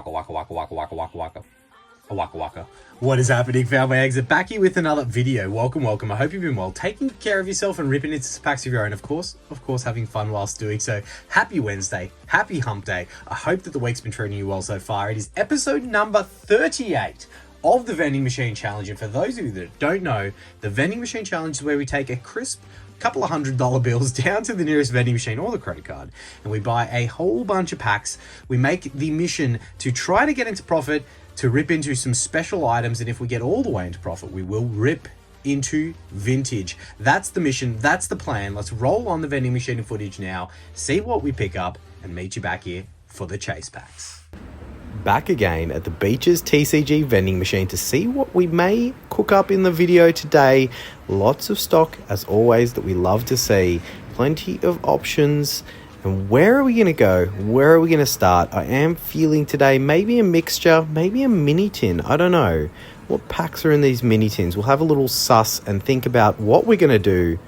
Waka waka waka waka waka waka waka. Waka waka. What is happening, Found My Exit? Back here with another video. Welcome. I hope you've been well, taking care of yourself and ripping into some packs of your own, of course, having fun whilst doing so. Happy Wednesday, happy hump day. I hope that the week's been treating you well so far. It is episode number 38 of the Vending Machine Challenge. And for those of you that don't know, the Vending Machine Challenge is where we take a crisp couple of $100 bills down to the nearest vending machine or the credit card, and we buy a whole bunch of packs. We make the mission to try to get into profit, to rip into some special items, and if we get all the way into profit, we will rip into vintage. That's the mission, that's the plan. Let's roll on the vending machine footage now, see what we pick up, and meet you back here for the chase packs. Back again at the Beaches TCG vending machine to see what we may cook up in the video today. Lots of stock, as always, that we love to see. Plenty of options. And where are we going to go? Where are we going to start? I am feeling today maybe a mixture, maybe a mini tin. I don't know. What packs are in these mini tins? We'll have a little suss and think about what we're going to do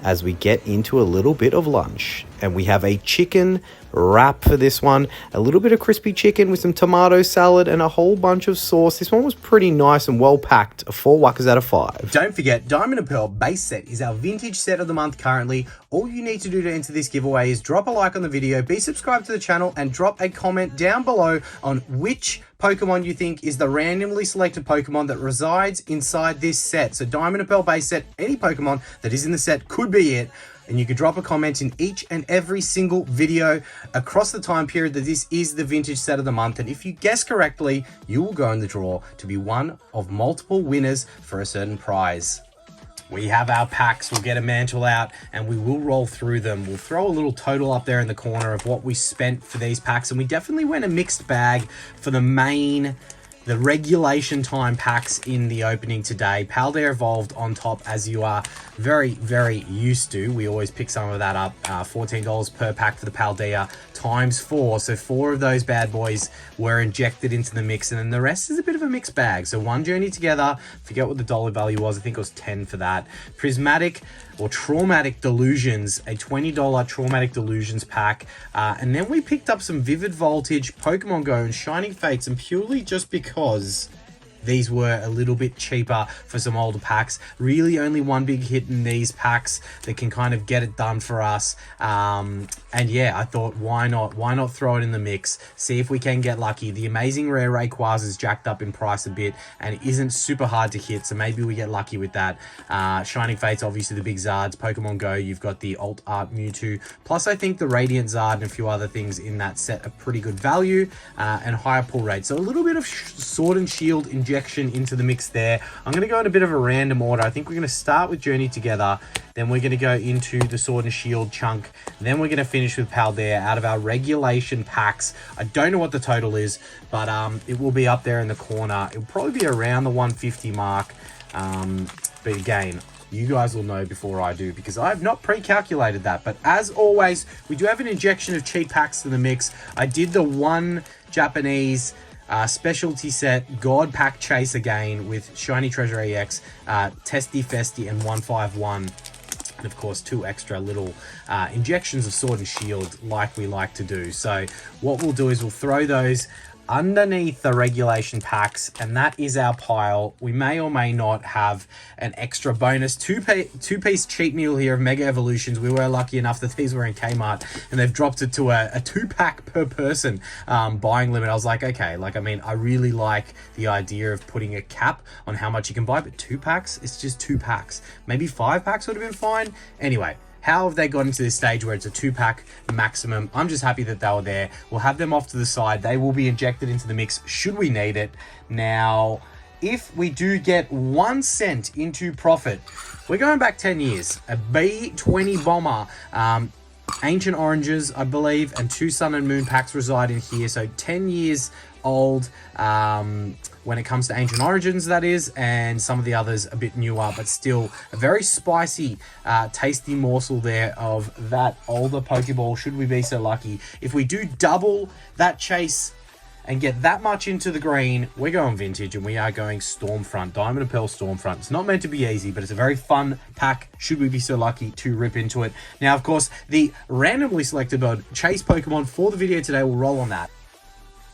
as we get into a little bit of lunch. And we have a chicken wrap for this one, a little bit of crispy chicken with some tomato salad and a whole bunch of sauce. This one was pretty nice and well packed. 4 wuckers out of 5. Don't forget, Diamond and Pearl base set is our vintage set of the month currently. All you need to do to enter this giveaway is drop a like on the video, be subscribed to the channel, and drop a comment down below on which Pokemon you think is the randomly selected Pokemon that resides inside this set. So Diamond and Pearl base set, any Pokemon that is in the set could be it. And you could drop a comment in each and every single video across the time period that this is the vintage set of the month. And if you guess correctly, you will go in the draw to be one of multiple winners for a certain prize. We have our packs, we'll get a mantle out and we will roll through them. We'll throw a little total up there in the corner of what we spent for these packs. And we definitely went a mixed bag for the regulation time packs in the opening today. Paldea Evolved on top, as you are very used to. We always pick some of that up. $14 per pack for the Paldea times 4. So 4 of those bad boys were injected into the mix, and then the rest is a bit of a mixed bag. So one Journey Together, forget what the dollar value was. I think it was 10 for that. Prismatic or Traumatic Delusions, a $20 Traumatic Delusions pack. And then we picked up some Vivid Voltage, Pokemon Go, and Shining Fates, and purely just because these were a little bit cheaper for some older packs. Really only one big hit in these packs that can kind of get it done for us. And yeah, I thought, why not throw it in the mix, see if we can get lucky. The Amazing Rare Rayquaza is jacked up in price a bit and it isn't super hard to hit, so maybe we get lucky with that. Shining Fates, obviously the big Zards. Pokemon Go, you've got the Alt Art Mewtwo, plus I think the Radiant Zard and a few other things in that set are pretty good value, and higher pull rate. So a little bit of Sword and Shield injection into the mix there. I'm going to go in a bit of a random order. I think we're going to start with Journey Together, then we're going to go into the Sword and Shield chunk, then we're going to finish with Paldea out of our regulation packs. I don't know what the total is, but it will be up there in the corner. It will probably be around the 150 mark, but again, you guys will know before I do because I have not pre-calculated that. But as always, we do have an injection of cheap packs in the mix. I did the one Japanese specialty set God Pack Chase again with Shiny Treasure EX, Testy Festy, and 151. And of course, 2 extra little injections of Sword and Shield like we like to do. So what we'll do is we'll throw those underneath the regulation packs, and that is our pile. We may or may not have an extra bonus two-piece cheat meal here of Mega Evolutions. We were lucky enough that these were in Kmart and they've dropped it to a 2-pack per person buying limit. I was like, okay, I mean, I really like the idea of putting a cap on how much you can buy, but 2 packs, it's just 2 packs. Maybe 5 packs would have been fine. Anyway, how have they gotten to this stage where it's a 2-pack maximum? I'm just happy that they were there. We'll have them off to the side. They will be injected into the mix should we need it. Now, if we do get 1 cent into profit, we're going back 10 years. A B20 Bomber, Ancient Oranges, I believe, and 2 Sun and Moon packs reside in here. So 10 years old when it comes to Ancient Origins, that is, and some of the others a bit newer, but still a very spicy, tasty morsel there of that older Pokeball, should we be so lucky. If we do double that chase and get that much into the green, we're going vintage, and we are going Stormfront, Diamond and Pearl Stormfront. It's not meant to be easy, but it's a very fun pack, should we be so lucky to rip into it. Now, of course, the randomly selected chase Pokemon for the video today will roll on that.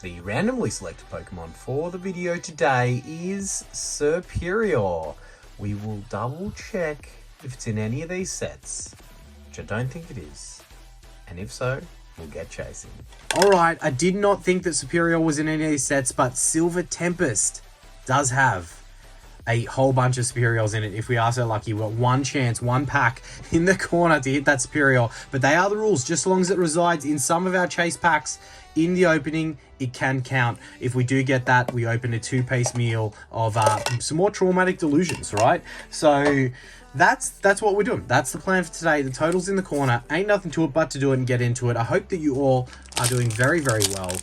The randomly selected Pokemon for the video today is Superior. We will double check if it's in any of these sets, which I don't think it is. And if so, we'll get chasing. Alright, I did not think that Superior was in any of these sets, but Silver Tempest does have a whole bunch of Superiors in it. If we are so lucky, we've got one chance, one pack in the corner to hit that Superior. But they are the rules. Just as long as it resides in some of our chase packs in the opening, it can count. If we do get that, we open a 2-piece meal of some more Traumatic Delusions, right? So that's what we're doing. That's the plan for today. The total's in the corner. Ain't nothing to it but to do it and get into it. I hope that you all are doing very, very well.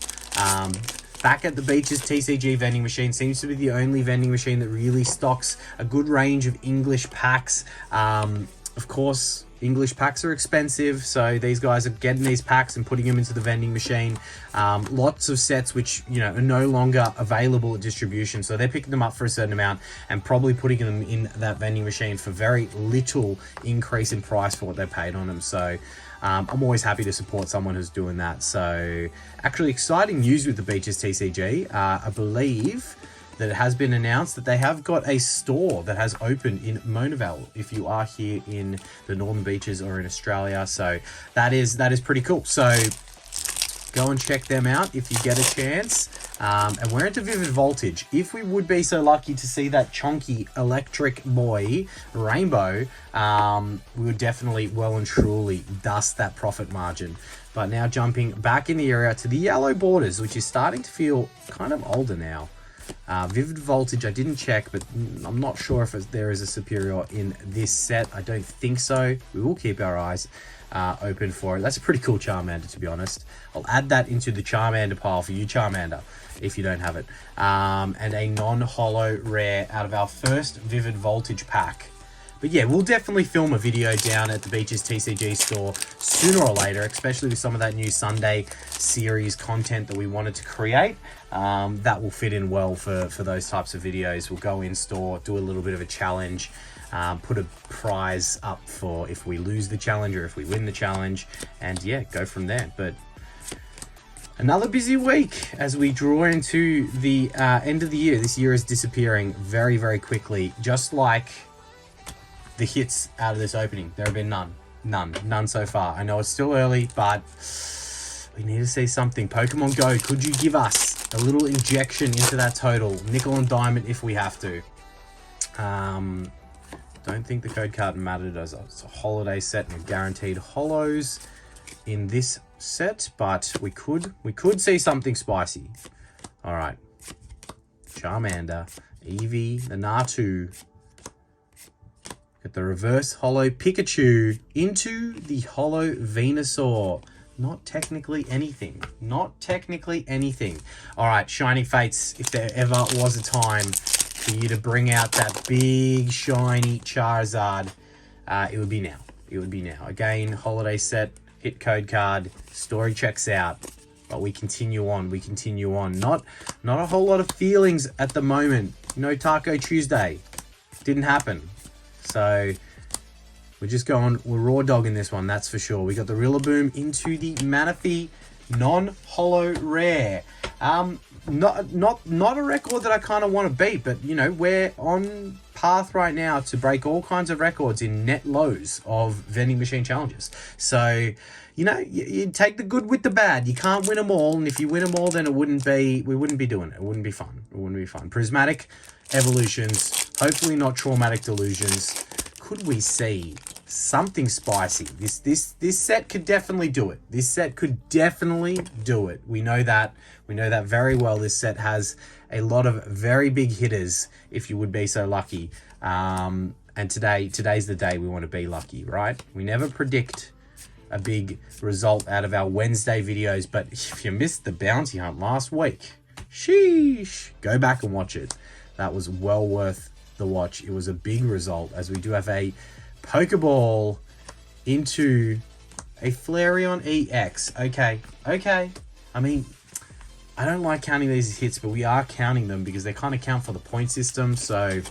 Back at the beaches, TCG vending machine seems to be the only vending machine that really stocks a good range of English packs. Of course, English packs are expensive, so these guys are getting these packs and putting them into the vending machine. Lots of sets which, you know, are no longer available at distribution, so they're picking them up for a certain amount and probably putting them in that vending machine for very little increase in price for what they paid on them. So I'm always happy to support someone who's doing that. So actually exciting news with the Beaches TCG. I believe that it has been announced that they have got a store that has opened in Monavale if you are here in the Northern Beaches or in Australia. So that is pretty cool. So go and check them out if you get a chance. And we're into Vivid Voltage. If we would be so lucky to see that chonky electric boy Rainbow, we would definitely well and truly dust that profit margin. But now jumping back in the area to the yellow borders, which is starting to feel kind of older now. Vivid Voltage, I didn't check, but I'm not sure if there is a Superior in this set. I don't think so. We will keep our eyes open for it. That's a pretty cool Charmander, to be honest. I'll add that into the Charmander pile for you, Charmander, if you don't have it. And a non-holo rare out of our first Vivid Voltage pack. But yeah, we'll definitely film a video down at the Beaches TCG store sooner or later, especially with some of that new Sunday series content that we wanted to create. That will fit in well for those types of videos. We'll go in store, do a little bit of a challenge, put a prize up for if we lose the challenge or if we win the challenge, and yeah, go from there. But another busy week as we draw into the end of the year. This year is disappearing very, very quickly, just like the hits out of this opening. There have been none so far. I know it's still early, but we need to see something. Pokemon Go, could you give us a little injection into that total? Nickel and diamond if we have to. Don't think the code card mattered as it's a holiday set and guaranteed holos in this set, but we could see something spicy. All right, Charmander, Eevee, the Natu. Get the reverse holo Pikachu into the holo Venusaur. Not technically anything. Not technically anything. All right, Shiny Fates, if there ever was a time for you to bring out that big shiny Charizard, it would be now. It would be now. Again, holiday set, hit code card, story checks out. But we continue on. We continue on. Not a whole lot of feelings at the moment. No Taco Tuesday. Didn't happen. So we're just going, we're raw dogging this one, that's for sure. We got the Rillaboom into the Manaphy non-holo rare. Not a record that I kind of want to beat, but you know, we're on path right now to break all kinds of records in net lows of vending machine challenges. So, you know, you take the good with the bad. You can't win them all, and if you win them all, then we wouldn't be doing it. It wouldn't be fun. It wouldn't be fun. Prismatic Evolutions, hopefully not Traumatic Delusions. Could we see something spicy? This set could definitely do it. This set could definitely do it. We know that. We know that very well. This set has a lot of very big hitters, if you would be so lucky. And today's the day we want to be lucky, right? We never predict a big result out of our Wednesday videos, but if you missed the bounty hunt last week, sheesh, go back and watch it. That was well worth the watch. It was a big result, as we do have a Pokeball into a Flareon EX. Okay. I mean, I don't like counting these as hits, but we are counting them because they kind of count for the point system. So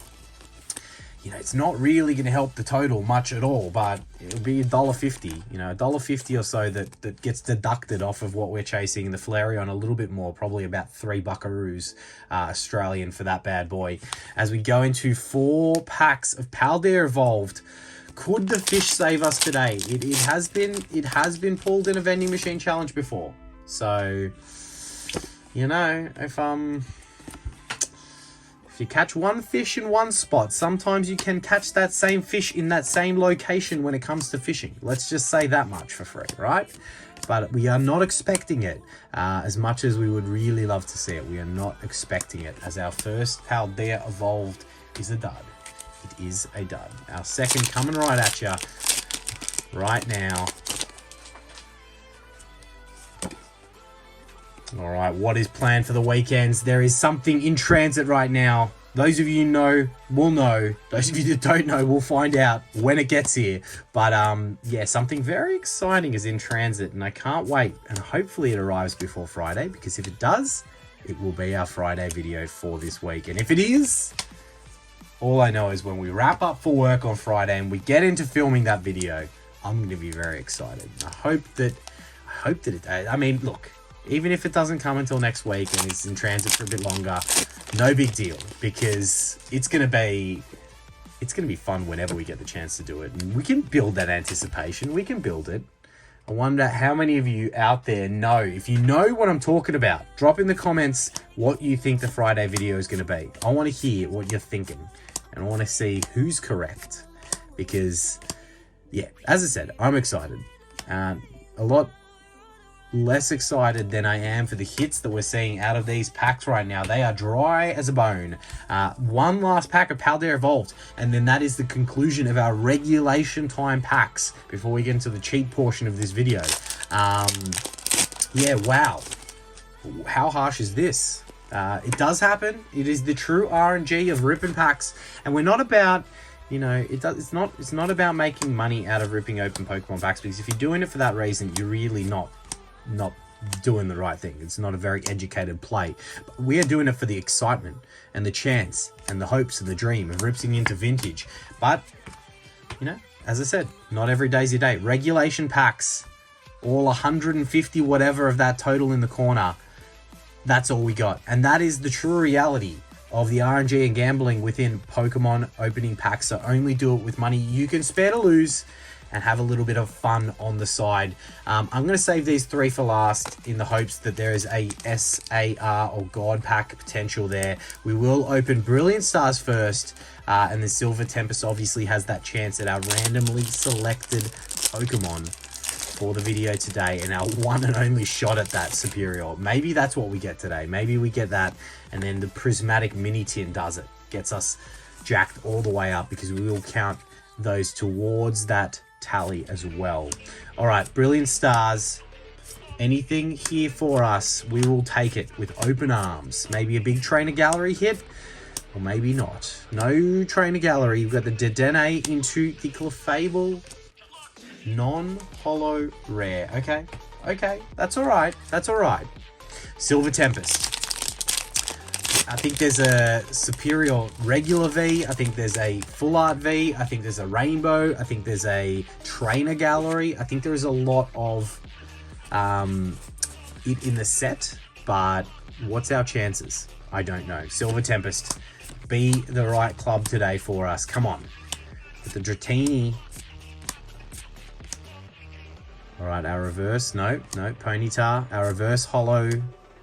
you know, it's not really going to help the total much at all, but it'll be $1.50, you know, $1.50 or so that gets deducted off of what we're chasing. The Flareon a little bit more, probably about 3 buckaroos Australian for that bad boy. As we go into 4 packs of Paldea Evolved. Could the fish save us today? It has been pulled in a vending machine challenge before. So, you know, if you catch one fish in one spot, sometimes you can catch that same fish in that same location when it comes to fishing. Let's just say that much for free, right? But we are not expecting it as much as we would really love to see it. We are not expecting it, as our first Paldea Evolved is a dud. It is a dud. Our second coming right at you right now. All right, what is planned for the weekends? There is something in transit right now. Those of you who know will know. Those of you that don't know will find out when it gets here. But yeah, something very exciting is in transit, and I can't wait. And hopefully it arrives before Friday, because if it does, it will be our Friday video for this week. And if it is, all I know is when we wrap up for work on Friday and we get into filming that video, I'm going to be very excited. I hope that it, I mean, look, even if it doesn't come until next week and it's in transit for a bit longer, no big deal, because it's going to be fun whenever we get the chance to do it. And we can build that anticipation. We can build it. I wonder how many of you out there know, if you know what I'm talking about, drop in the comments what you think the Friday video is going to be. I want to hear what you're thinking, and I want to see who's correct, because yeah, as I said, I'm excited. A lot less excited than I am for the hits that we're seeing out of these packs right now. They are dry as a bone. One last pack of Paldea Evolved, and then that is the conclusion of our regulation time packs before we get into the cheat portion of this video. Yeah, wow. How harsh is this? It does happen. It is the true RNG of ripping packs, and we're not about, you know, it's not about making money out of ripping open Pokemon packs, because if you're doing it for that reason, you're really not doing the right thing. It's not a very educated play. But we are doing it for the excitement and the chance and the hopes and the dream of ripping into vintage. But, you know, as I said, not every day's your day. Regulation packs, all 150 whatever of that total in the corner, that's all we got. And that is the true reality of the RNG and gambling within Pokemon opening packs. So only do it with money you can spare to lose, and have a little bit of fun on the side. I'm going to save these 3 for last in the hopes that there is a SAR or God pack potential there. We will open Brilliant Stars first, and then Silver Tempest obviously has that chance at our randomly selected Pokemon for the video today, and our one and only shot at that Superior. Maybe that's what we get today. Maybe we get that, and then the Prismatic Mini Tin does it. Gets us jacked all the way up, because we will count those towards that tally as well. All right, Brilliant Stars. Anything here for us, we will take it with open arms. Maybe a big Trainer Gallery hit, or maybe not. No Trainer Gallery. We've got the Dedenne into the Clefable non-holo rare. Okay, that's all right. That's all right. Silver Tempest. I think there's a Superior Regular V. I think there's a Full Art V. I think there's a Rainbow. I think there's a Trainer Gallery. I think there is a lot of it in the set, but what's our chances? I don't know. Silver Tempest, be the right club today for us. Come on. With the Dratini. All right, our reverse. No, Ponyta. Our reverse holo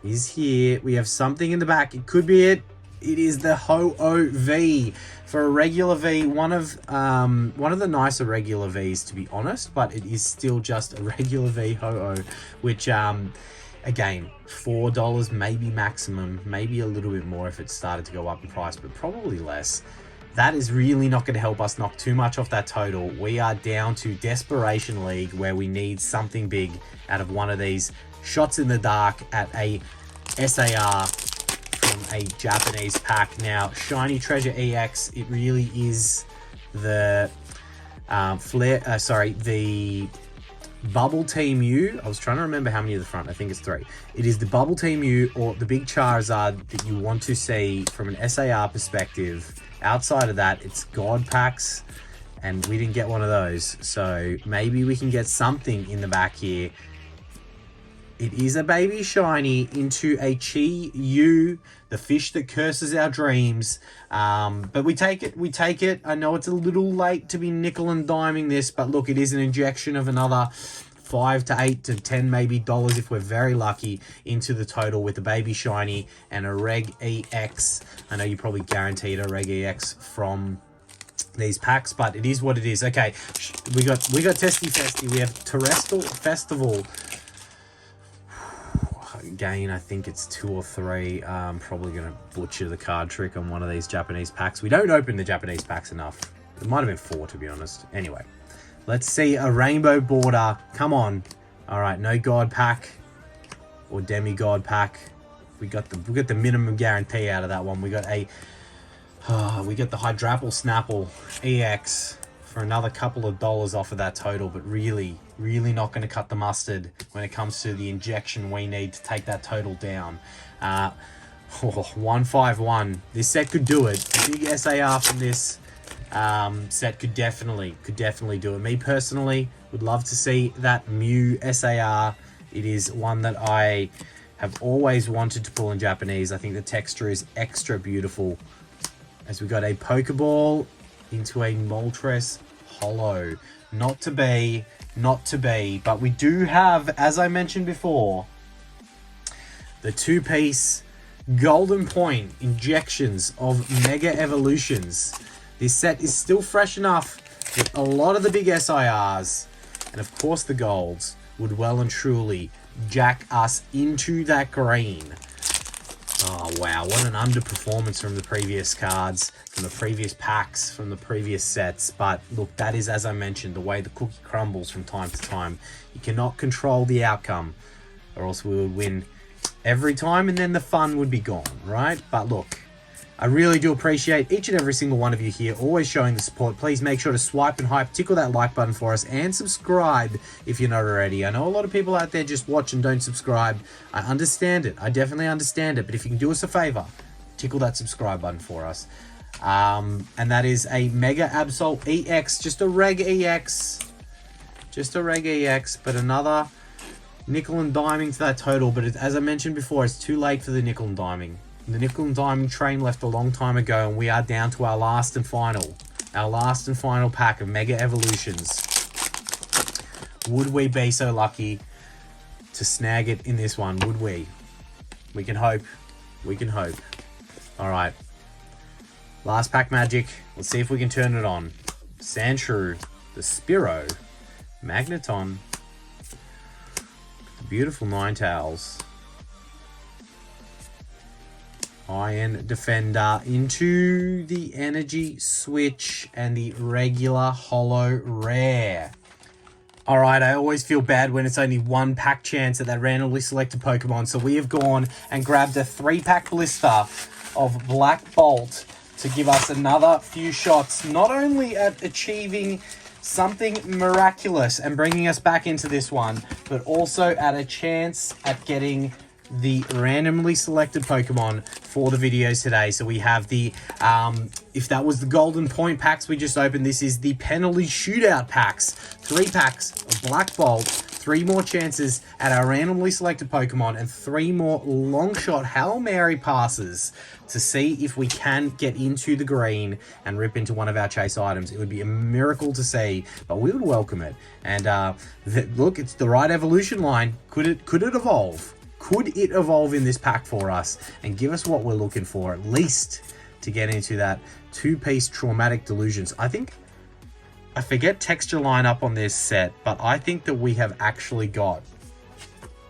is here. We have something in the back. It could be it. It is the Ho-Oh V for a regular V. One of the nicer regular Vs, to be honest, but it is still just a regular V Ho-Oh, which again, $4 maybe maximum, maybe a little bit more if it started to go up in price, but probably less. That is really not going to help us knock too much off that total. We are down to Desperation League, where we need something big out of one of these shots in the dark at a SAR from a Japanese pack. Now, Shiny Treasure EX, it really is the the Bubble Team U. I was trying to remember how many at the front. I think it's 3. It is the Bubble Team U or the big Charizard that you want to see from an SAR perspective. Outside of that, it's God packs, and we didn't get one of those. So maybe we can get something in the back here. It is a baby shiny into a Chi U, the fish that curses our dreams. But we take it. I know it's a little late to be nickel and diming this, but look, it is an injection of another $5 to $8 to $10 maybe dollars if we're very lucky into the total with a baby shiny and a Reg EX. I know you probably guaranteed a Reg EX from these packs, but it is what it is. Okay, we got Testy Festy. We have Terrestrial Festival. Again, I think it's 2 or 3. I'm probably going to butcher the card trick on one of these Japanese packs. We don't open the Japanese packs enough. It might have been 4, to be honest. Anyway, let's see a rainbow border. Come on. All right, no God pack or demigod pack. We got the minimum guarantee out of that one. We got the Hydrapple Snapple EX for another couple of dollars off of that total, but really not going to cut the mustard when it comes to the injection we need to take that total down. 151. This set could do it. The big SAR from this set could definitely do it. Me personally would love to see that Mew SAR. It is one that I have always wanted to pull in Japanese. I think the texture is extra beautiful. As we got a Pokeball into a Moltres Holo. Not to be, but we do have, as I mentioned before, the 2-piece Golden Point injections of Mega Evolutions. This set is still fresh enough that a lot of the big SIRs, and of course the golds, would well and truly jack us into that green. Oh, wow. What an underperformance from the previous cards, from the previous packs, from the previous sets. But look, that is, as I mentioned, the way the cookie crumbles from time to time. You cannot control the outcome, or else we would win every time and then the fun would be gone, right? But look, I really do appreciate each and every single one of you here always showing the support. Please make sure to swipe and hype, tickle that like button for us, and subscribe if you're not already. I know a lot of people out there just watch and don't subscribe. I understand it. I definitely understand it. But if you can do us a favor, tickle that subscribe button for us. And that is a Mega Absol EX, just a Reg EX. Just a Reg EX, but another nickel and diming to that total. But as I mentioned before, it's too late for the nickel and diming. The nickel and diming train left a long time ago, and we are down to our last and final pack of Mega Evolutions. Would we be so lucky to snag it in this one? Would we? We can hope. We can hope. All right. Last pack magic. Let's see if we can turn it on. Sandshrew, the Spearow, Magneton, the beautiful Ninetales, Iron Defender into the Energy Switch and the regular Holo Rare. Alright, I always feel bad when it's only 1 pack chance at that randomly selected Pokemon, so we have gone and grabbed a 3-pack blister of Black Bolt to give us another few shots, not only at achieving something miraculous and bringing us back into this one, but also at a chance at getting the randomly selected Pokemon for the videos today. So we have the, if that was the Golden Point packs we just opened, this is the Penalty Shootout packs. 3 packs of Black Bolt, 3 more chances at our randomly selected Pokemon, and 3 more long shot Hail Mary passes to see if we can get into the green and rip into one of our chase items. It would be a miracle to see, but we would welcome it. And look, it's the right evolution line. Could it evolve? Could it evolve in this pack for us and give us what we're looking for, at least to get into that 2-piece Traumatic Delusions? I forget texture lineup on this set, but I think that we have actually got,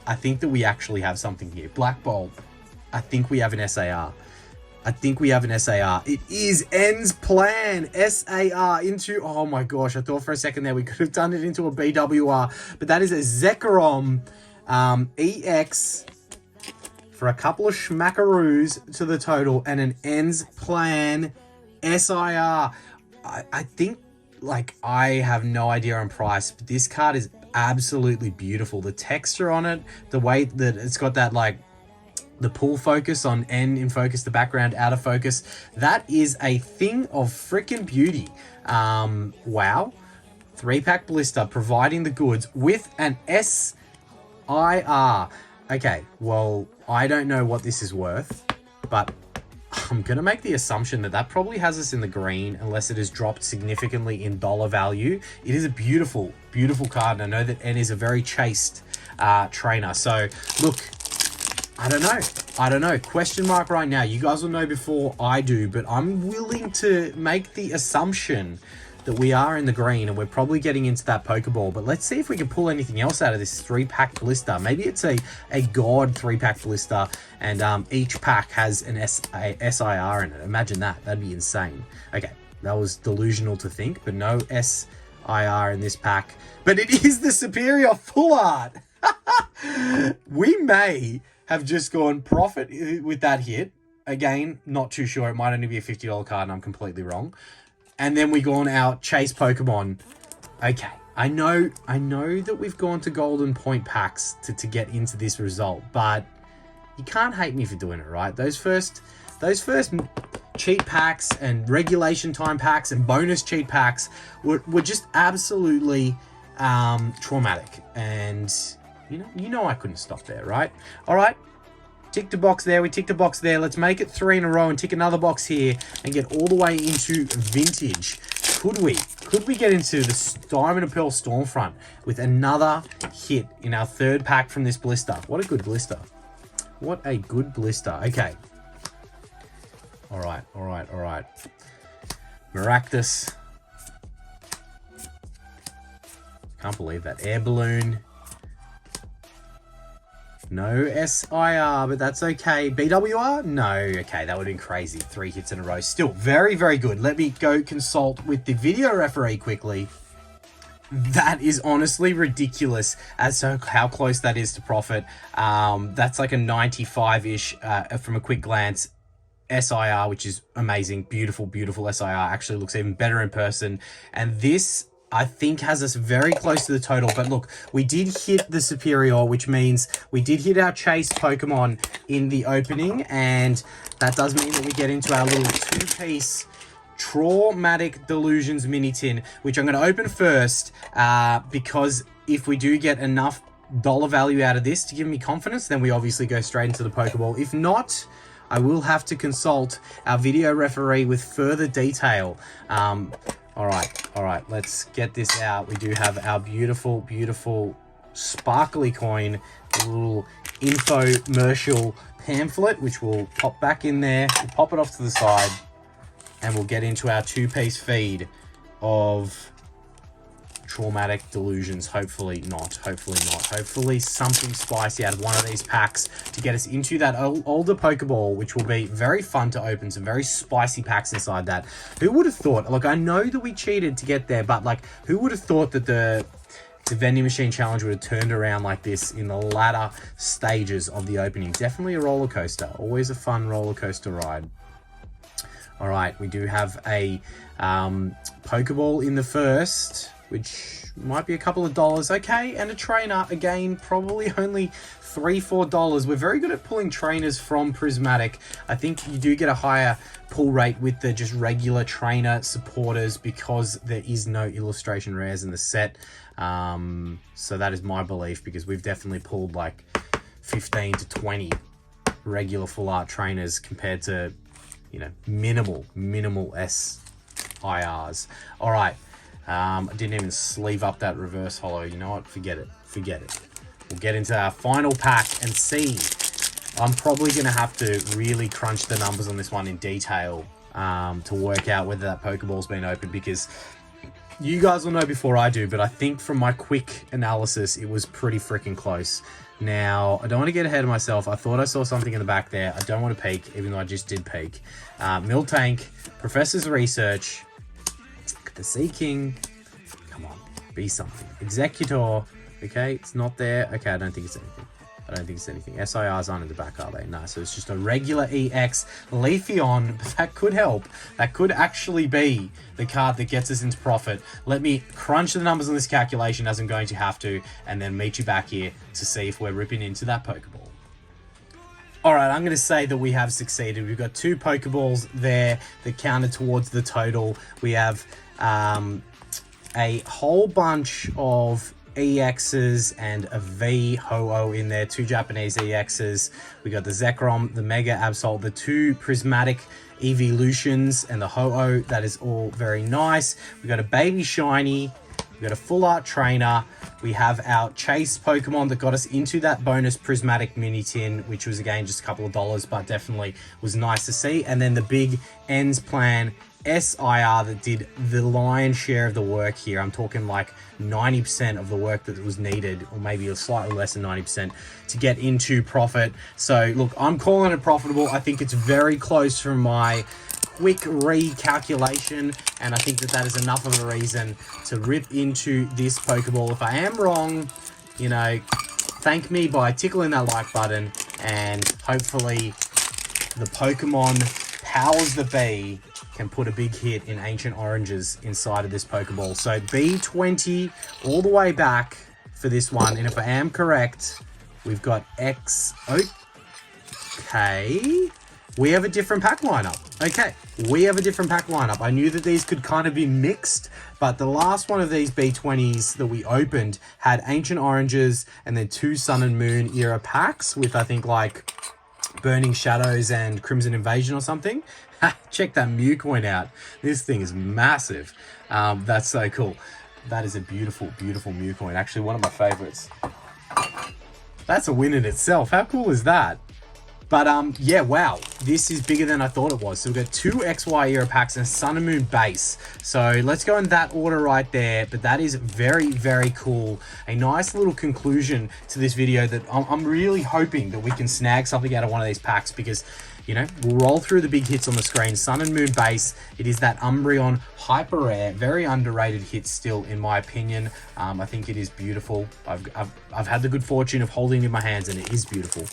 I think that we actually have something here. Black Bolt. I think we have an SAR. It is N's Plan. SAR into, oh my gosh, I thought for a second there we could have done it into a BWR, but that is a Zekrom EX for a couple of schmackaroos to the total and an N's Plan SIR. I think, like, I have no idea on price, but this card is absolutely beautiful. The texture on it, the way that it's got that like the pull focus on N in focus, the background out of focus, that is a thing of freaking beauty. Wow. 3-pack blister providing the goods with an SIR. Okay, well, I don't know what this is worth, but I'm going to make the assumption that that probably has us in the green unless it has dropped significantly in dollar value. It is a beautiful, beautiful card, and I know that N is a very chaste trainer. So, look, I don't know. Question mark right now. You guys will know before I do, but I'm willing to make the assumption that we are in the green and we're probably getting into that Pokeball. But let's see if we can pull anything else out of this 3-pack blister. Maybe it's a God 3-pack blister and each pack has an SIR in it. Imagine that. That'd be insane. Okay, that was delusional to think, but no SIR in this pack. But it is the superior full art. We may have just gone profit with that hit. Again, not too sure. It might only be a $50 card and I'm completely wrong. And then we gone out chase Pokemon. Okay, I know that we've gone to golden point packs to get into this result, but you can't hate me for doing it, right? Those first cheat packs and regulation time packs and bonus cheat packs were just absolutely traumatic. And you know I couldn't stop there, right? All right. Tick the box there. We ticked the box there. Let's make it 3 in a row and tick another box here and get all the way into vintage. Could we get into the Diamond and Pearl Stormfront with another hit in our 3rd pack from this blister? What a good blister. What a good blister. Okay. All right. Maractus. Can't believe that. Air Balloon. No SIR, but that's okay. BWR? No. Okay, that would have been crazy. 3 hits in a row. Still very, very good. Let me go consult with the video referee quickly. That is honestly ridiculous as to how close that is to profit. That's like a 95-ish from a quick glance. SIR, which is amazing. Beautiful, beautiful SIR. Actually looks even better in person. And this, I think, has us very close to the total. But look, we did hit the superior, which means we did hit our chase Pokemon in the opening. And that does mean that we get into our little 2-piece Traumatic Delusions mini tin, which I'm going to open first because if we do get enough dollar value out of this to give me confidence, then we obviously go straight into the Pokeball. If not, I will have to consult our video referee with further detail. All right, let's get this out. We do have our beautiful, beautiful sparkly coin, a little infomercial pamphlet, which we'll pop back in there. We'll pop it off to the side, and we'll get into our 2-piece feed of Traumatic Delusions. Hopefully not. Hopefully something spicy out of one of these packs to get us into that older Pokeball, which will be very fun to open. Some very spicy packs inside that. Who would have thought? Look, I know that we cheated to get there, but like, who would have thought that the vending machine challenge would have turned around like this in the latter stages of the opening? Definitely a roller coaster. Always a fun roller coaster ride. All right, we do have a Pokeball in the first, which might be a couple of dollars. Okay, and a trainer, again, probably only $3-4. We're very good at pulling trainers from Prismatic. I think you do get a higher pull rate with the just regular trainer supporters because there is no illustration rares in the set. So that is my belief, because we've definitely pulled like 15 to 20 regular full art trainers compared to, minimal SIRs. All right. I didn't even sleeve up that reverse holo. You know what? Forget it. We'll get into our final pack and see. I'm probably going to have to really crunch the numbers on this one in detail to work out whether that Pokeball's been opened, because you guys will know before I do, but I think from my quick analysis, it was pretty freaking close. Now, I don't want to get ahead of myself. I thought I saw something in the back there. I don't want to peek, even though I just did peek. Miltank, Professor's Research, the Sea King, come on, be something. Executor, okay, it's not there. Okay, I don't think it's anything. I don't think it's anything. SIRs aren't in the back, are they? No, so it's just a regular EX Leafeon, but that could help. That could actually be the card that gets us into profit. Let me crunch the numbers on this calculation, as I'm going to have to, and then meet you back here to see if we're ripping into that Pokeball. All right, I'm going to say that we have succeeded. We've got 2 Pokeballs there that counted towards the total. We have a whole bunch of EXs and a V Ho-Oh in there, 2 Japanese EXs. We got the Zekrom, the Mega Absol, the 2 Prismatic Evolutions, and the Ho-Oh. That is all very nice. We got a Baby Shiny. We got a Full Art Trainer. We have our Chase Pokemon that got us into that bonus Prismatic Mini Tin, which was again just a couple of dollars, but definitely was nice to see. And then the big Ends Plan SIR that did the lion's share of the work here. I'm talking like 90% of the work that was needed, or maybe slightly less than 90% to get into profit. So look, I'm calling it profitable. I think it's very close from my quick recalculation, and I think that that is enough of a reason to rip into this Pokeball. If I am wrong, you know, thank me by tickling that like button, and hopefully the Pokemon powers that be can put a big hit in Ancient Oranges inside of this Pokeball. So B20 all the way back for this one, and if I am correct, we've got X. Okay, we have a different pack lineup. Okay, we have a different pack lineup. I knew that these could kind of be mixed, but the last one of these B20s that we opened had Ancient Oranges and then 2 Sun and Moon era packs with, I think, like Burning Shadows and Crimson Invasion or something. Check that Mew coin out. This thing is massive. That's so cool. That is a beautiful, beautiful Mew coin. Actually, one of my favorites. That's a win in itself. How cool is that? But yeah, wow, this is bigger than I thought it was. So we've got 2 XY era packs and Sun and Moon base. So let's go in that order right there. But that is very, very cool. A nice little conclusion to this video that I'm really hoping that we can snag something out of one of these packs, because, you know, we'll roll through the big hits on the screen. Sun and Moon base. It is that Umbreon hyper rare, very underrated hit still, in my opinion. I think it is beautiful. I've had the good fortune of holding it in my hands, and it is beautiful.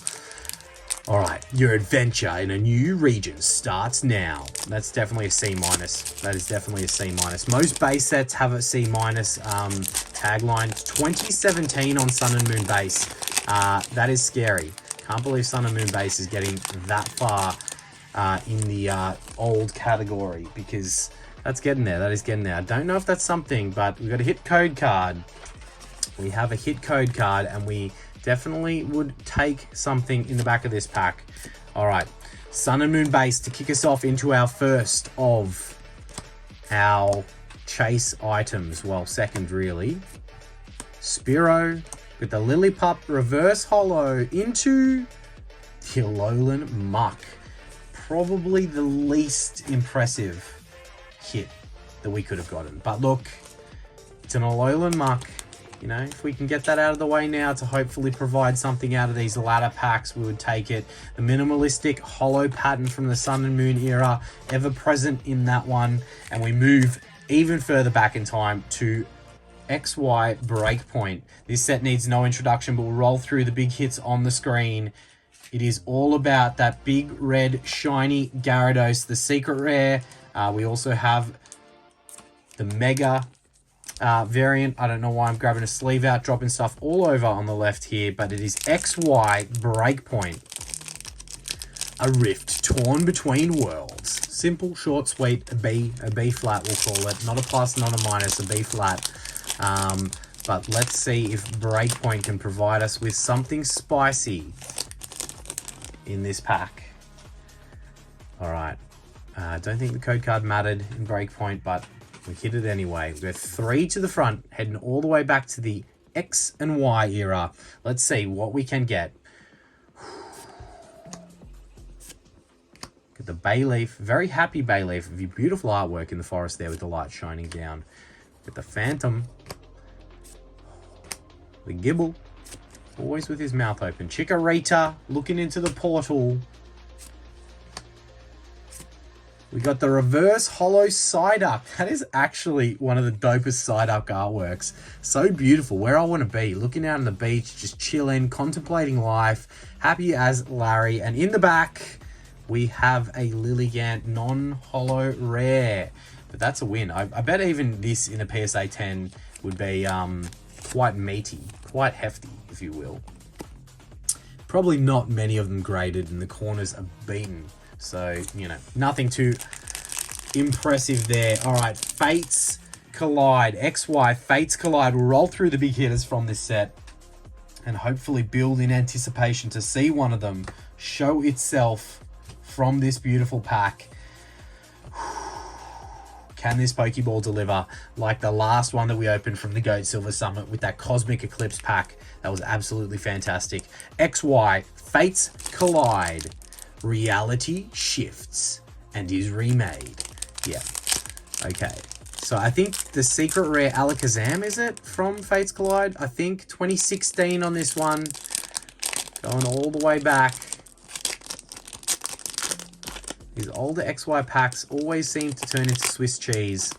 All right, your adventure in a new region starts now. That's definitely a C-. That is definitely a C-. Most base sets have a C- tagline. 2017 on Sun and Moon base. That is scary. Can't believe Sun and Moon base is getting that far in the old category, because that's getting there. That is getting there. I don't know if that's something, but we've got a hit code card. We have a hit code card, and we definitely would take something in the back of this pack. All right, Sun and Moon base to kick us off into our first of our chase items. Well, second really. Spearow with the Lillipup reverse holo into the Alolan Muck. Probably the least impressive hit that we could have gotten. But look, it's an Alolan Muck. You know, if we can get that out of the way now to hopefully provide something out of these latter packs, we would take it. The minimalistic holo pattern from the Sun and Moon era, ever present in that one. And we move even further back in time to XY Breakpoint. This set needs no introduction, but we'll roll through the big hits on the screen. It is all about that big red shiny Gyarados, the secret rare. We also have the Mega variant. I don't know why I'm grabbing a sleeve out, dropping stuff all over on the left here, but it is XY Breakpoint. A rift torn between worlds. Simple, short, sweet, a B flat we'll call it. Not a plus, not a minus, a B flat. But let's see if Breakpoint can provide us with something spicy in this pack. All right. I don't think the code card mattered in Breakpoint, but we hit it anyway. We go 3 to the front, heading all the way back to the X and Y era. Let's see what we can get. Get the Bayleaf, very happy Bayleaf. Beautiful artwork in the forest there with the light shining down. Get the Phantom. The Gibble, always with his mouth open. Chikorita looking into the portal. We got the reverse hollow side up. That is actually one of the dopest side up artworks. So beautiful. Where I want to be. Looking out on the beach, just chilling, contemplating life. Happy as Larry. And in the back, we have a Lilligant non-hollow rare. But that's a win. I bet even this in a PSA 10 would be quite meaty, quite hefty, if you will. Probably not many of them graded, and the corners are beaten. So, you know, nothing too impressive there. All right, Fates Collide. XY, Fates Collide. We'll roll through the big hitters from this set and hopefully build in anticipation to see one of them show itself from this beautiful pack. Can this Pokeball deliver like the last one that we opened from the Goat Silver Summit with that Cosmic Eclipse pack? That was absolutely fantastic. XY, Fates Collide. Reality shifts and is remade. Yeah. Okay. So I think the secret rare Alakazam, is it, from Fates Collide? I think 2016 on this one. Going all the way back. These older XY packs always seem to turn into Swiss cheese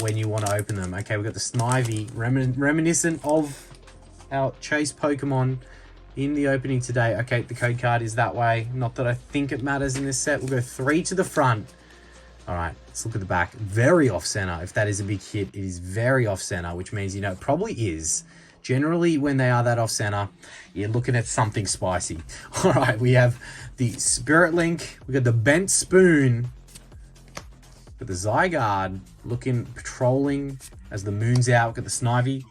when you want to open them. Okay, we've got the Snivy, reminiscent of our Chase Pokemon in the opening today. Okay, the code card is that way. Not that I think it matters in this set. We'll go 3 to the front. All right, let's look at the back. Very off-center. If that is a big hit, it is very off-center, which means, you know, it probably is. Generally, when they are that off-center, you're looking at something spicy. All right, we have the Spirit Link. We got the Bent Spoon. Got the Zygarde looking, patrolling as the moon's out. We've got the Snivy.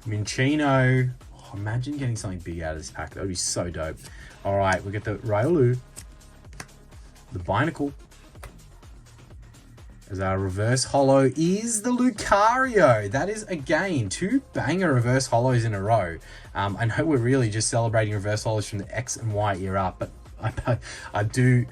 Minchino. Oh, imagine getting something big out of this pack. That would be so dope. All right, we got the Riolu. The Binacle. As our reverse hollow is the Lucario. That is, again, 2 banger reverse hollows in a row. I know we're really just celebrating reverse hollows from the X and Y era, but I do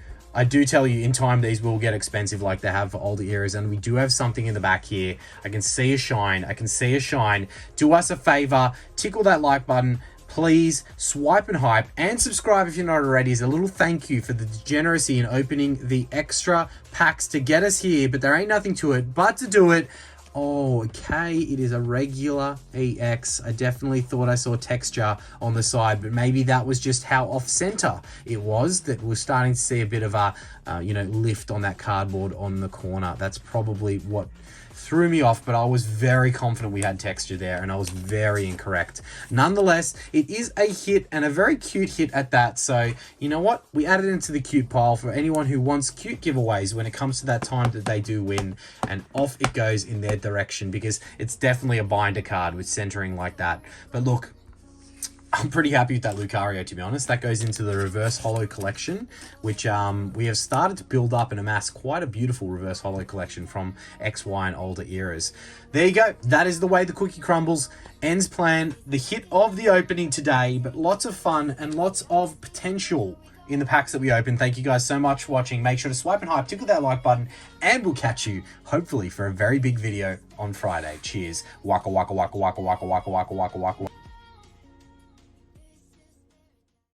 tell you, in time, these will get expensive like they have for older eras, and we do have something in the back here. I can see a shine. I can see a shine. Do us a favor. Tickle that like button. Please swipe and hype and subscribe if you're not already. As a little thank you for the degeneracy in opening the extra packs to get us here, but there ain't nothing to it but to do it. Oh, okay, it is a regular EX. I definitely thought I saw texture on the side, but maybe that was just how off-center it was, that we're starting to see a bit of a, you know, lift on that cardboard on the corner. That's probably what threw me off, but I was very confident we had texture there, and I was very incorrect. Nonetheless, it is a hit, and a very cute hit at that. So, you know what? We added it into the cute pile for anyone who wants cute giveaways when it comes to that time that they do win, and off it goes in their direction, because it's definitely a binder card with centering like that. But look, I'm pretty happy with that Lucario, to be honest. That goes into the reverse hollow collection, which we have started to build up and amass quite a beautiful reverse hollow collection from XY and older eras. There you go. That is the way the cookie crumbles. Ends plan, the hit of the opening today, but lots of fun and lots of potential in the packs that we open. Thank you guys so much for watching. Make sure to swipe and hype, tickle that like button, and we'll catch you hopefully for a very big video on Friday. Cheers. Waka waka waka waka waka waka waka waka waka.